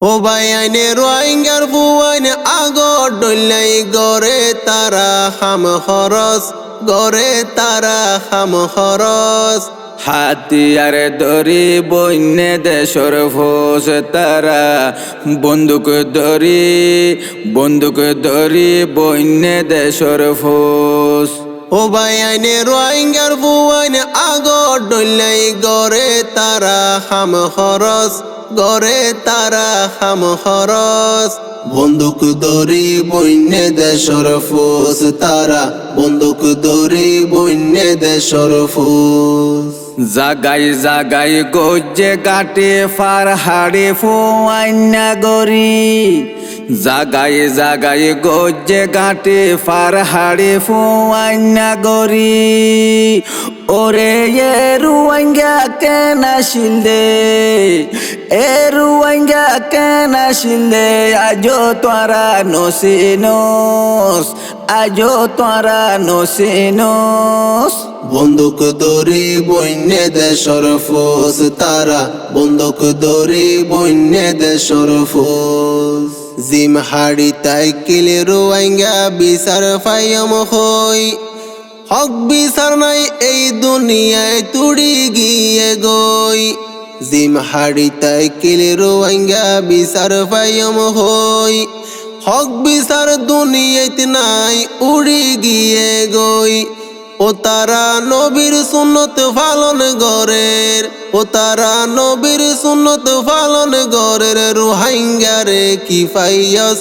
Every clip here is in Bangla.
ও ভাই আইনে রোহিঙ্গার বুয়াইনে আগর ডলাই গরে তারা হাম খরচ গরে তারা হাম খরচ হাতিয়ার ধরি বন্যে দেশর ফোস তারা বন্দুক ধরি বন্যে দেশর ফোস। ও ভাই আইনে রোহিঙ্গার বুয়াইনে আগর ডলাই গরে তারা হাম খরচ গরে তারা হাম খরচ বন্দুক ধরি বন্যে দেশর ফোস তারা বন্দুক ধরি বন্যে দেশর ফোস। জাগাই জাগাই গজ্জে গাটে ফার হাড়ে ফোয়াইনা গরি জাগাই জাগাই গজ্জে গাটে ফার হাড়ে ফোয়াইনা গরি ওরে এ রুয়াঙ্গা কেন আসিলে এ রুয়াঙ্গা কেন আসিলে আজো তোরা নসিনোস আজো তোরা নসিনোস। বন্দুক ধরি বন্যে দেশর ফোস তারা বন্দুক ধরি বন্যে দেশর ফোস। জিম হাড়ি তাই কিলে রোহিঙ্গা বিচার ফাইম হই হক বিচার নাই এই দুনিয়ায় তুড়ি গিয়ে গই জিম হাড়ি তাই কিলে রোহিঙ্গা বিচার ফাইম হই হক বিচার দুনিয়াতে নাই উড়ি গিয়ে গই ও তারা নবীর সুন্নত পালন গরের ও তারা নবীর সুন্নত পালন গরের রোহিঙ্গারে কি পাইয়স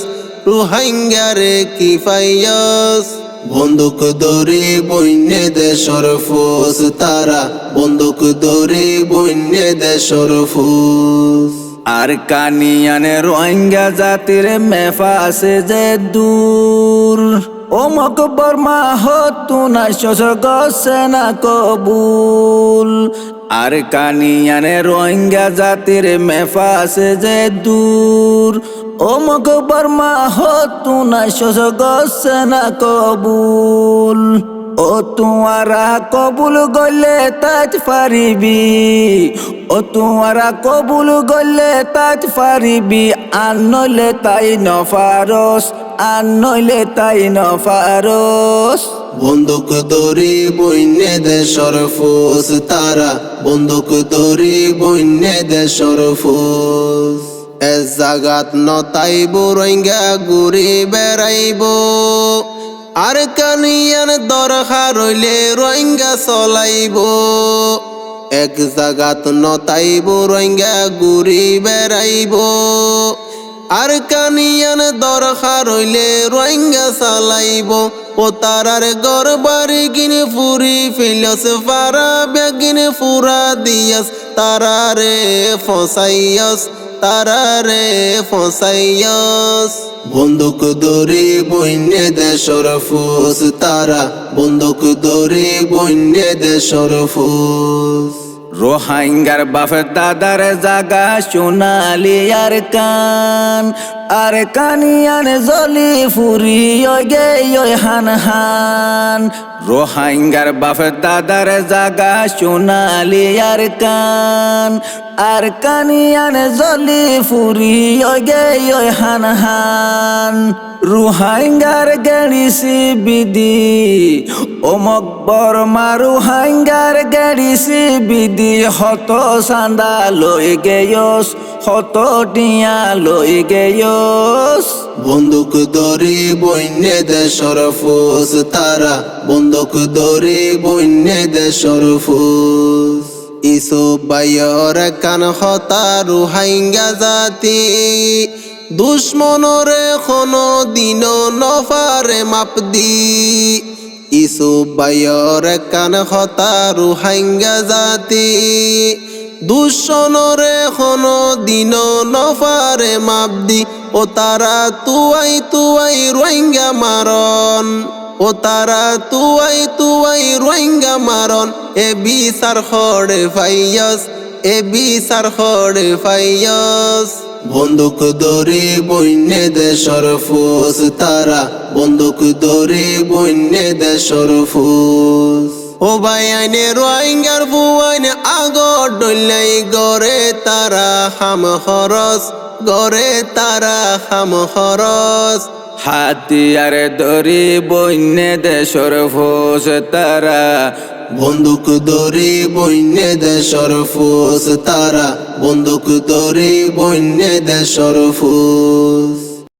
রোহিঙ্গারে কি পাইয়স। বন্দুক ধরি বন্যে দেশর ফোস তারা বন্দুক ধরি বন্যে দেশর ফোস। আর কানিয়ানে রোহিঙ্গা জাতির মেফা আছে যে দূর ও মকবর মা হতু না শ্বশুর গছে না কবুল। আর কানিয়ানে রোহিঙ্গা জাতির মেফা আছে যে দূর ও মকবর মা হতু না শ্বশুর গছে না কবুল। ও তুয়ারা কবুল গলে তাজ পারিবি ও তুয়ারা কবুল গলে তাজ পারিবি আর নইলে তাই নফারস আর নইলে তাই নফারস। বন্দুক ধরি বন্যে দেশর ফোস তারা বন্দুক ধরি বন্যে দেশর ফোস। এ জাগাত নতাইব রোহিঙ্গা ঘুরি বেড়াইব আর কানিয়ান দরকার হইলে রোহিঙ্গা চলাইব এক জাগাত নতাইব রোহিঙ্গা ঘুরি বেড়াইব আর কানিয়ান দরকার হইলে রোহিঙ্গা চালাইব ও তারার ঘর বাড়ি কিনে ফুরি ফেলস পারা বেগিনে ফুরা দিয়াস তারারে ফসাইয়স তারারে ফসাইয়স। বন্দুক ধরি বন্যে দেশর ফোস তারা বন্দুক ধরি বন্যে দেশর ফোস। রোহিঙ্গার বাপের দাদার জাগা সোনালি আর কানিয়ান জলি ফুরি গে হান হান। রোহিঙ্গার বাপের দাদার জাগা সোনালি আর কানিয়ান জলি ফুরি গে হান হান। রোহিঙ্গার গেড়িসি বিধি ও মকবর মা রোহিঙ্গার গেড়িসি বিধি হত চান্দা লই গেয়স হত টিয়া লই গেয়স। বন্দুক ধরি বন্যে দেশর ফোস তারা বন্দুক ধরি বন্যে দেশর ফোস। ইসু বাইয়র কান হতা রোহিঙ্গা জাতি দুশ্মনরে কোনো দিন নফারে মাপদি ইসু বাইয়র কান হতা রোহিঙ্গা জাতি দুশ্মনরে কোনো দিন নফারে মাপদি ও তারা তুয়াই রোহিঙ্গা মারন ও তারা তুয়াই রোহিঙ্গা মারন এ বিচার খড়ে ফাইয়স এ বিচার খড়ে ফাইয়স। বন্দুক ধরি বন্যে দেশর ফোস তারা বন্দুক ধরি বন্যে দেশর ফোস। ও ভাই আইনে রোহিঙ্গার বুয়াইনে আগর ডলাই গরে তারা হাম খরচ গড়ে তারা হাম খরচ হাতিয়ার ধরি বন্যে দেশর ফোস তারা বন্দুক ধরি বন্যে দেশর ফুস তারা বন্দুক ধরি বন্যে দেশর ফুস